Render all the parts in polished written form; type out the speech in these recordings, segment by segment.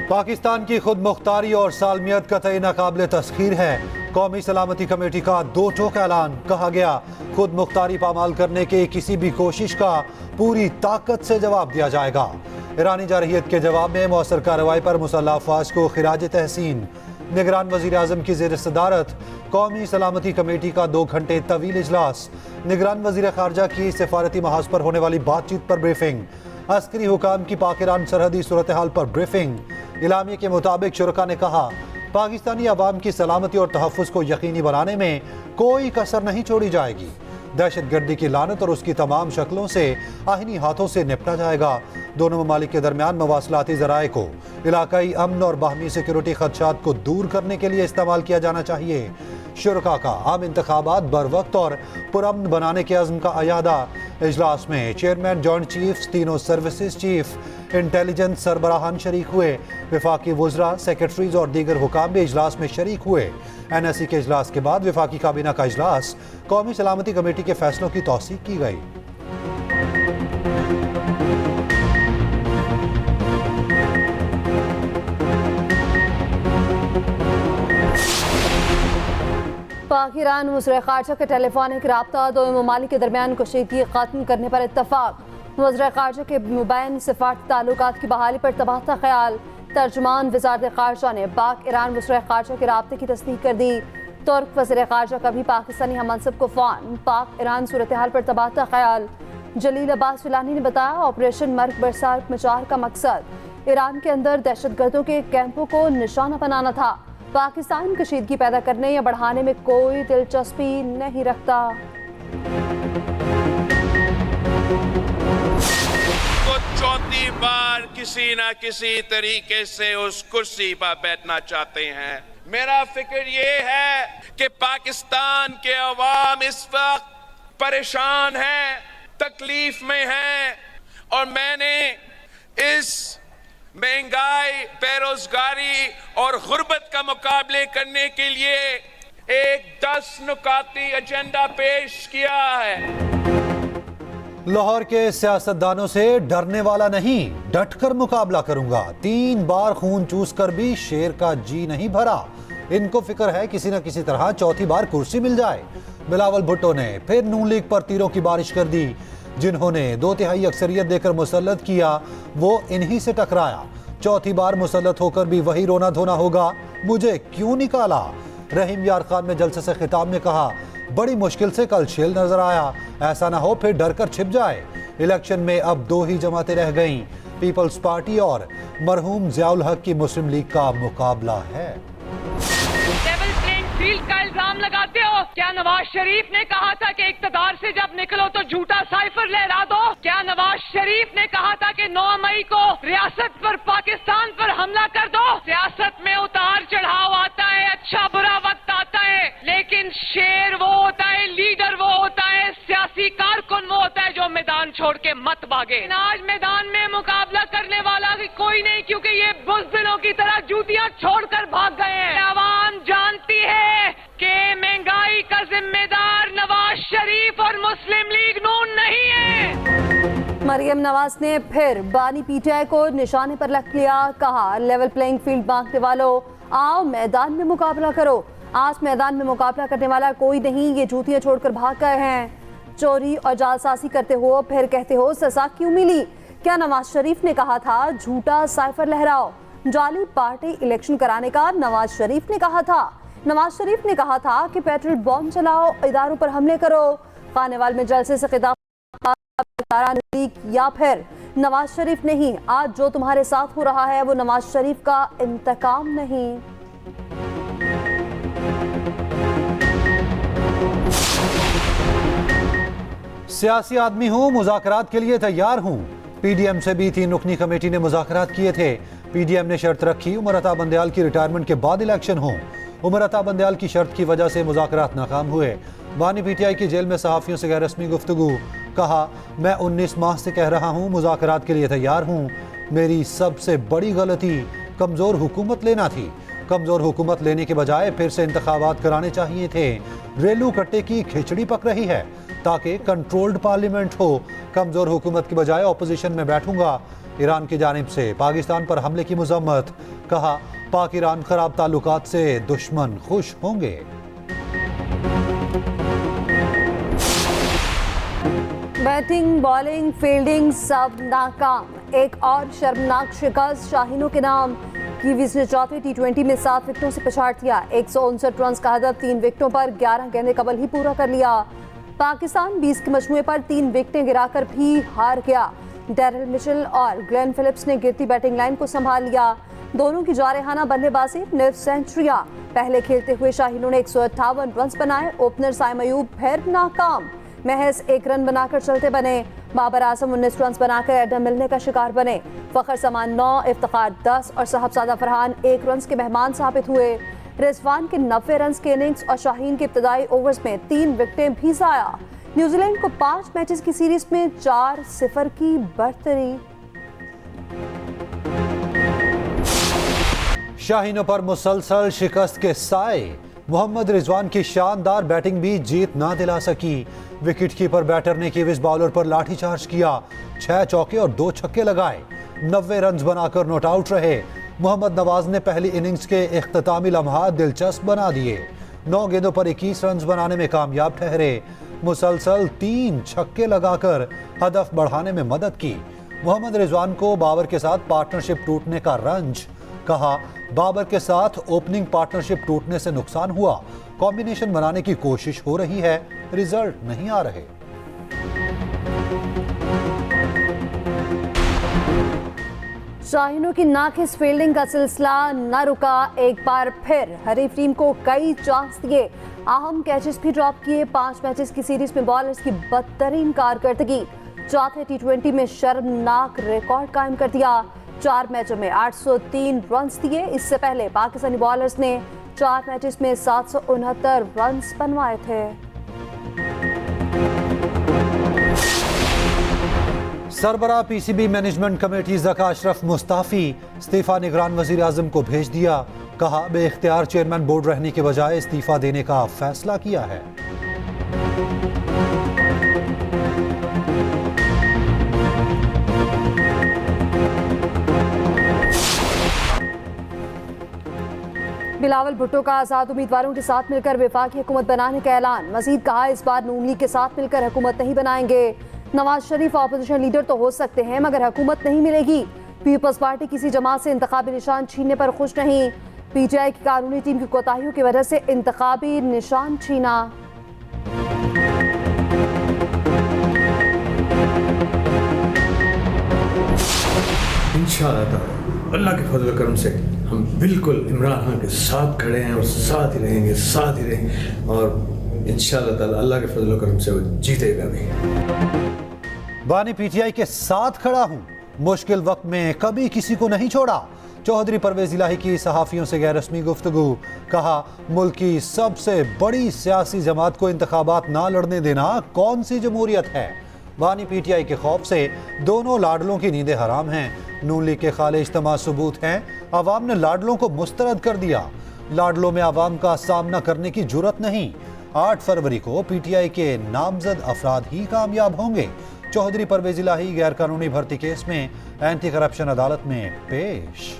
पाकिस्तान की खुद मुख्तारी और सालमियत कतई नाकाबिल तस्खीर है। कौमी सलामती कमेटी का दो टोक ऐलान। कहा गया, खुद मुख्तारी पामाल करने के किसी भी कोशिश का पूरी ताकत से जवाब दिया जाएगा। ईरानी जारहियत के जवाब में मौसर कार्रवाई पर मुसल्लह अफवाज को खिराज तहसीन। निगरान वजीर आजम की ज़ेर सदारत कौमी सलामती कमेटी का 2 घंटे तवील इजलास। निगरान वजीर खारजा की सिफारती महाज पर होने वाली बातचीत पर ब्रीफिंग। अस्करी हुकाम की पाक ईरान सरहदी सूरत हाल पर ब्रीफिंग। इलामी के मुताबिक शुरका ने कहा, पाकिस्तानी अवाम की सलामती और तहफ़्फ़ुज़ को यकीनी बनाने में कोई कसर नहीं छोड़ी जाएगी। दहशतगर्दी की लानत और उसकी तमाम शक्लों से आहिनी हाथों से निपटा जाएगा। दोनों ममालिक के दरमियान मवासलाती ज़राए को इलाकाई अमन और बाहमी सिक्योरिटी खदशात को दूर करने के लिए इस्तेमाल किया जाना चाहिए। शुरका का आम इंतखाबात बर वक्त और पुरअमन बनाने के अज़्म का अयादा। इजलास में चेयरमैन, जॉइंट चीफ्स, तीनों सर्विसेज चीफ, इंटेलिजेंस सरबराहान शरीक हुए। विफाकी वज़रा, सेक्रेटरीज और दीगर हुकाम भी इजलास में शरीक हुए। NSC के इजलास के बाद विफाकी काबीना का इजलास, कौमी सलामती कमेटी के फैसलों की तौसीक की गई। पाक ईरान वज़ीर ख़ारजा के टेलीफोनिक राब्ता दो ममालिक के दरमियान कशीदगी ख़त्म करने पर इत्तफ़ाक़। वज़ीर ख़ारजा के मुबैन सिफ़ारती ताल्लुकात की बहाली पर तबादला ख्याल। तर्जुमान वज़ारत ख़ारजा ने पाक ईरान वज़ीर ख़ारजा के राब्ते की तस्दीक कर दी। तुर्क वज़ीर ख़ारजा का भी पाकिस्तानी हममनसब को फ़ोन। पाक ईरान सूरत हाल पर तबादला ख्याल। जलील अब्बास फिलानी ने बताया, ऑपरेशन मर्ग बरसात मचार का मकसद ईरान के अंदर दहशतगर्दों के कैंपों को निशाना बनाना था। पाकिस्तान कशीदगी पैदा करने या बढ़ाने में कोई दिलचस्पी नहीं रखता। तो चौथी बार किसी न किसी तरीके से उस कुर्सी पर बैठना चाहते हैं। मेरा फिक्र ये है कि पाकिस्तान के अवाम इस वक्त परेशान हैं, तकलीफ में हैं, और मैंने इस महंगाई, बेरोजगारी और गुर्बत का मुकाबले करने के लिए एक 10 नुकाती एजेंडा पेश किया है। लाहौर के सियासतदानों से डरने वाला नहीं, डटकर मुकाबला करूंगा। 3 बार खून चूस कर भी शेर का जी नहीं भरा। इनको फिक्र है किसी न किसी तरह चौथी बार कुर्सी मिल जाए। बिलावल भुट्टो ने फिर नून लीग पर तीरों की बारिश कर दी। जिन्होंने 2/3 अक्सरियत देकर मुसल्लत किया, वो इन्हीं से टकराया। चौथी बार मुसल्लत होकर भी वही रोना धोना होगा। मुझे क्यों निकाला? रहीम यार खान ने जलसे से खिताब में कहा, बड़ी मुश्किल से कल शेल नजर आया, ऐसा ना हो फिर डर कर छिप जाए। इलेक्शन में अब 2 ही जमातें रह गईं, पीपल्स पार्टी और मरहूम ज़ियाउल हक की मुस्लिम लीग का मुकाबला है। लेवल प्लेइंग फील्ड का इल्जाम लगाते हो। क्या नवाज शरीफ ने कहा था कि इक्तदार से जब निकलो तो झूठा साइफर लहरा दो? क्या नवाज शरीफ ने कहा था कि 9 मई को रियासत पर, पाकिस्तान पर हमला कर दो? सियासत में उतार चढ़ाव आता है, अच्छा बुरा वक्त आता है, लेकिन शेर वो होता है, लीडर वो होता है, सियासी कारकुन वो होता है जो मैदान छोड़ के मत भागे। आज मैदान में मुकाबला करने वाला कोई नहीं, क्योंकि ये बुज़दिलों की तरह जूतियां छोड़कर भाग गए हैं। आवाम जानती है कि महंगाई का जिम्मेदार नवाज शरीफ और मुस्लिम लीग नून नहीं है। मरियम नवाज ने फिर बानी PTI को निशाने पर रख लिया। कहा, लेवल प्लेइंग फील्ड मांगने वालों, आओ मैदान में मुकाबला करो। आज मैदान में मुकाबला करने वाला कोई नहीं, ये जूतियां छोड़कर भाग गए हैं। चोरी और जालसाजी करते हो, फिर कहते हो सजा क्यों मिली? क्या नवाज शरीफ ने कहा था झूठा साइफर लहराओ? जाली पार्टी इलेक्शन कराने का नवाज शरीफ ने कहा था। नवाज शरीफ ने कहा था कि पेट्रोल बॉम्ब चलाओ, इदारों पर हमले करो। खानेवाल में जलसे से खिताब, या फिर नवाज शरीफ नहीं, आज जो तुम्हारे साथ हो रहा है वो नवाज शरीफ का इंतकाम नहीं। सियासी आदमी हूँ, मुज़ाकरात के लिए तैयार हूँ। PDM से भी 3 रुकनी कमेटी ने मुज़ाकरात किए थे। PDM ने शर्त रखी, उमर अता बंदयाल की रिटायरमेंट के बाद इलेक्शन हो। उमर अता बंदयाल की शर्त की वजह से मुज़ाकरात नाकाम हुए। बानी PTI की जेल में सहाफ़ियों से गैर रस्मी गुफ्तगू। कहा, मैं 19 माह से कह रहा हूँ मुज़ाकरात के लिए तैयार हूँ। मेरी सबसे बड़ी गलती कमज़ोर हुकूमत लेना थी। कमज़ोर हुकूमत लेने के बजाय फिर से इंतखाबात कराने चाहिए थे। रेलू कट्टे की खिचड़ी पक रही है ताकि कंट्रोल्ड पार्लियामेंट हो। कमज़ोर हुकूमत की बजाय ऑपोजिशन में बैठूंगा। ईरान की जानिब से पाकिस्तान पर हमले की मज़म्मत। कहा पाक ईरान खराब ताल्लुकात से दुश्मन खुश होंगे। बैटिंग, बॉलिंग, फील्डिंग सब नाकाम। एक और शर्मनाक शिकस्त शाहीनों के नाम। कीवीज ने चौथे T20 में 7 विकेटों से पछाड़ दिया। 159 रन का हदफ 3 विकेटों पर 11 गेंदें कबल ही पूरा कर लिया। पाकिस्तान 20 के मजमूए पर 3 विकेटें गिराकर भी हार गया। डैरिल मिचेल और ग्लेन फिलिप्स ने गिरती बैटिंग लाइन को संभाल लिया। दोनों की जारहाना बल्लेबाजी, निर सेंचुरियां। पहले खेलते हुए शाहीनों ने 158 रन बनाए। ओपनर साइम अयूब फिर नाकाम, महज 1 रन बनाकर चलते बने। बाबर आजम 19 रन बनाकर एडम मिलने का शिकार बने। फखर समान 9, इफ्तिखार 10 और साहबजादा फरहान 1 रन के मेहमान साबित हुए। रिजवान के 90 रन के इनिंग्स और शाहीन के इब्तदाई ओवर्स में 3 विकेटें भी जाया। न्यूजीलैंड को 5 मैचेस की सीरीज में 4-0 की बढ़तरी। शाहीनों पर मुसलसल शिकस्त के साए। मोहम्मद रिजवान की शानदार बैटिंग भी जीत ना दिला सकी। विकेट कीपर बैटर ने कीवीज बॉलर पर लाठीचार्ज किया। 6 चौके और 2 छक्के लगाए। 90 रन बनाकर नॉट आउट रहे। मोहम्मद नवाज ने पहली इनिंग्स के इख्तितामी लम्हात दिलचस्प बना दिए। 9 गेंदों पर 21 रन बनाने में कामयाब ठहरे। मुसलसल 3 छक्के लगाकर हदफ बढ़ाने में मदद की। मोहम्मद रिजवान को बाबर के साथ पार्टनरशिप टूटने का रंज। कहा बाबर के साथ ओपनिंग पार्टनरशिप टूटने से नुकसान हुआ। कॉम्बिनेशन बनाने की कोशिश हो रही है, रिजल्ट नहीं आ रहे। शाहीनों की नाकिस फील्डिंग का सिलसिला न रुका। एक बार फिर हरीफ टीम को कई चांस दिए, अहम कैचेस भी ड्रॉप किए। 5 मैचेस की सीरीज में बॉलर्स की बदतरीन कारकर्दगी। चौथे T20 में शर्मनाक रिकॉर्ड कायम कर दिया। 4 मैचों में 803 रन दिए। इससे पहले पाकिस्तानी बॉलर्स ने 4 मैचेस में 769 रन बनवाए थे। सरबराह PCB management committee Zaka Ashraf Mustafi. इस्तीफा निगरान वजीर आजम को भेज दिया। कहा बेइख्तियार चेयरमैन बोर्ड रहने के बजाय इस्तीफा देने का फैसला किया है। बिलावल भुट्टो का आजाद उम्मीदवारों के साथ मिलकर वफाकी हुकूमत बनाने का ऐलान। मजीद कहा इस बार नून लीग के साथ मिलकर हुकूमत नहीं बनाएंगे। नवाज शरीफ ऑपोजिशन लीडर तो हो सकते हैं मगर हुकूमत नहीं मिलेगी। पीपल्स पार्टी किसी जमात से इंतखाबी निशान छीनने पर खुश नहीं। PTI की कानूनी टीम की कोताहियों की वजह से इंतखाबी निशान छीना। इंशाअल्लाह अल्लाह के फजल करम से हम बिल्कुल इमरान खान के साथ खड़े हैं और साथ ही रहेंगे, साथ ही रहेंगे और इंशाअल्लाह ताला अल्लाह के फजल करम से वो जीतेगा भी। बानी PTI के साथ खड़ा हूं, मुश्किल वक्त में कभी किसी को नहीं छोड़ा। चौधरी परवेज इलाही की सहाफ़ियों से गैर रस्मी गुफ्तगू। कहा मुल्क की सबसे बड़ी सियासी जमात को इंतखाबात ना लड़ने देना कौन सी जमहूरियत है। बानी PTI के खौफ से दोनों लाडलों की नींदें हराम हैं। नून लीग के खाले इज्तिमा सबूत हैं। अवाम ने लाडलों को मुस्तरद कर दिया। लाडलों में अवाम का सामना करने की जुर्रत नहीं। 8 फरवरी को PTI के नामजद अफराद ही कामयाब होंगे। चौधरी परवेज इलाही गैर कानूनी भर्ती केस में एंटी करप्शन अदालत में पेश।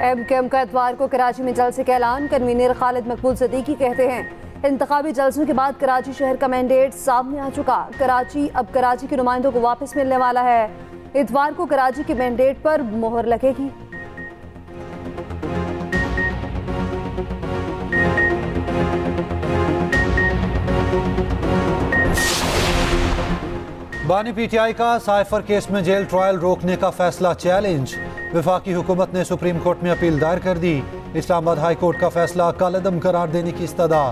MKM का इतवार को कराची में जलसे का ऐलान। कन्वीनर खालिद मकबूल सदीकी कहते हैं इंतखाबी जलसों के बाद कराची शहर का मैंडेट सामने आ चुका। कराची अब कराची के नुमाइंदों को वापस मिलने वाला है। इतवार को कराची के मैंडेट पर मोहर लगेगी। बानी PTI का साइफर केस में जेल ट्रायल रोकने का फैसला चैलेंज। वफाकी हुकूमत ने सुप्रीम कोर्ट में अपील दायर कर दी। इस्लामाबाद हाई कोर्ट का फैसला कलअदम करार देने की इस्तदा।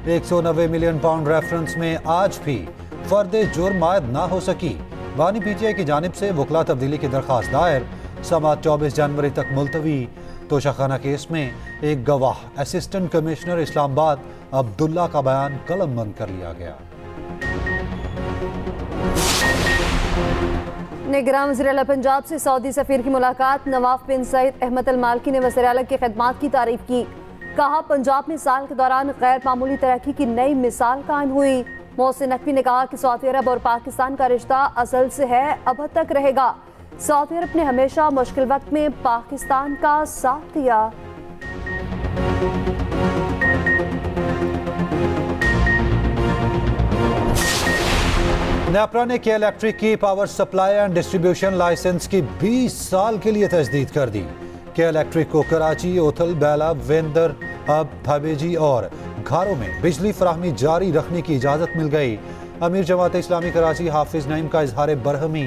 190 मिलियन पाउंड रेफरेंस में आज भी फर्द जुर्म आयद ना हो सकी। बानी PTI की जानिब से वकला तब्दीली की दरख्वास्त दायर। समात 24 जनवरी तक मुलतवी। तोशाखाना केस में एक गवाह असिस्टेंट कमिश्नर इस्लामाबाद अब्दुल्ला का बयान कलमबंद कर लिया गया। निगरान वज़ीर आला पंजाब से सऊदी सफीर की मुलाकात। नवाफ बिन सईद अहमद अल मालकी ने वज़ीर आला की खिदमात की तारीफ की। कहा पंजाब में साल के दौरान गैर मामूली तरक्की की नई मिसाल कायम हुई। मोहसिन नकवी ने कहा कि सऊदी अरब और पाकिस्तान का रिश्ता असल से है, अब तक रहेगा। सऊदी अरब ने हमेशा मुश्किल वक्त में पाकिस्तान का साथ दिया। नेपरा ने के इलेक्ट्रिक की power supply and distribution licence की 20 साल के लिए तजदीद कर दी। के इलेक्ट्रिक को कराची, ओथल, बेला, वेंदर, अब भबेजी और घरों में बिजली फराहमी जारी रखने की इजाज़त मिल गई। अमीर जमात इस्लामी कराची हाफिज नईम का इजहार बरहमी,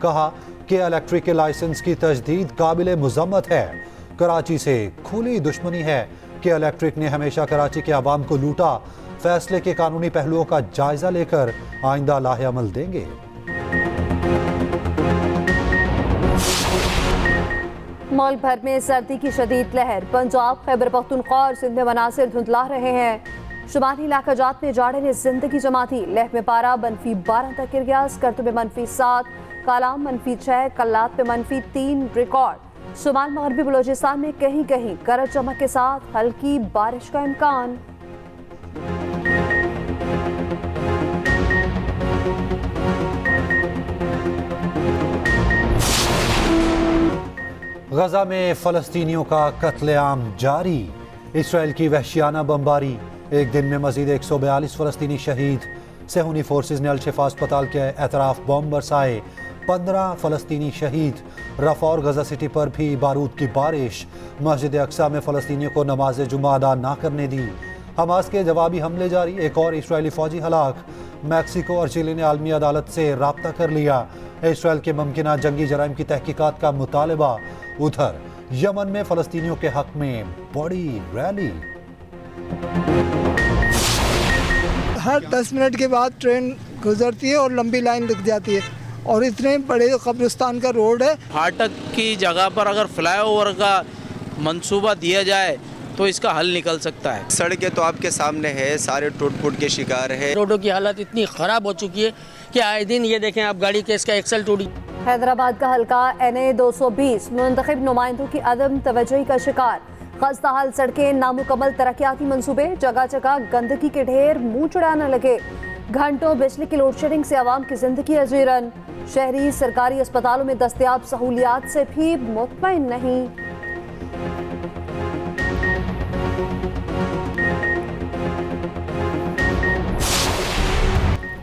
कहा कि इलेक्ट्रिक के लाइसेंस की तजदीद काबिल मुज़म्मत है। कराची से खुली दुश्मनी है कि इलेक्ट्रिक ने हमेशा कराची के आवाम को लूटा। फैसले के कानूनी पहलुओं का जायजा लेकर आइंदा लाहे अमल देंगे। मुल्क भर में सर्दी की शदीद लहर। पंजाब, खैबर पख्तूनख्वा और सिंध में मनासिर धुंधला रहे हैं। शुमाली इलाका जात में जाड़े ने जिंदगी जमा थी। लेह में पारा -12 तक गिर गया। स्कर्तु में -7, कालाम -6, कल्लात में -3 रिकॉर्ड। शुमाल मगरबी बलोचिस्तान में कहीं कहीं गरज चमक के साथ हल्की बारिश का इम्कान। गजा में फलस्तीनियों का कत्लेआम जारी। इसराइल की वहशियाना बमबारी। एक दिन में मजीद 142 फलस्तीनी शहीद। सेहूनी फोर्सेज ने अल-शिफा अस्पताल के एतराफ बम बरसाए। 15 फलस्तीनी शहीद। रफा और गजा सिटी पर भी बारूद की बारिश। मस्जिद अक्सा में फलस्तीनियों को नमाज जुमा अदा ना करने दी। हमास के जवाबी हमले जारी। एक और इसराइली फौजी हलाक। मैक्सिको और चिली ने आलमी अदालत से राब्ता कर लिया। इसराइल के मुमकिना जंगी जराइम की तहकीकात का मुतालबा। उधर यमन में फलस्तीनियों के हक में बड़ी रैली। हर 10 मिनट के बाद ट्रेन गुजरती है और लंबी लाइन लग जाती है और इतने बड़े कब्रिस्तान का रोड है। फाटक की जगह पर अगर फ्लाईओवर का मंसूबा दिया जाए तो इसका हल निकल सकता है। सड़कें तो आपके सामने है, सारे टूट फूट के शिकार है। रोडों की हालत इतनी खराब हो चुकी है कि आए दिन ये देखें आप गाड़ी के इसका एक्सल टूटी। हैदराबाद का हल्का NA 220 मुंतखब नुमाइंदों की अदम तवज्जोही का शिकार। खस्ताहाल सड़कें, नामुकम्मल तरक्याती मंसूबे, जगह जगह गंदगी के ढेर मुंह चढ़ाने लगे। घंटों बिजली की लोड शेडिंग से आवाम की जिंदगी अजीरन। शहरी सरकारी अस्पतालों में दस्तयाब सहूलियात से भी मुतमईन नहीं।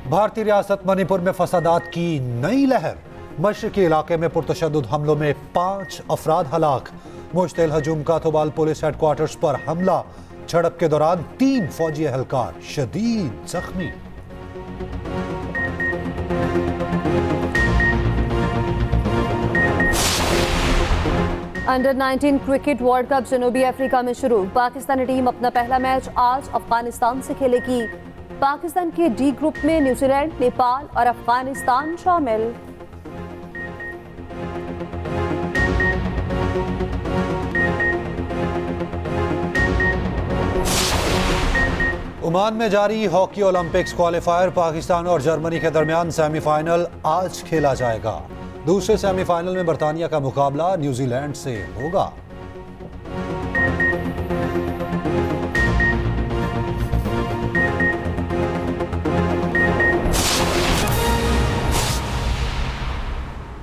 भारतीय रियासत मणिपुर में फसादात की नई लहर। मशरकी इलाके में पुरतशद्दुद हमलों में 5 अफराद हलाक। मुश्तिल हजूम का थोबाल पुलिस हेडक्वार्टर्स पर हमला। झड़प के दौरान 3 फौजी एहलकार शदीद जख्मी। अंडर 19 क्रिकेट वर्ल्ड कप जनूबी अफ्रीका में शुरू। पाकिस्तानी टीम अपना पहला मैच आज अफगानिस्तान से खेलेगी। पाकिस्तान के डी ग्रुप में न्यूजीलैंड, नेपाल और अफगानिस्तान शामिल। ओमान में जारी हॉकी ओलंपिक्स क्वालिफायर। पाकिस्तान और जर्मनी के दरमियान सेमीफाइनल आज खेला जाएगा। दूसरे सेमीफाइनल में बरतानिया का मुकाबला न्यूजीलैंड से होगा।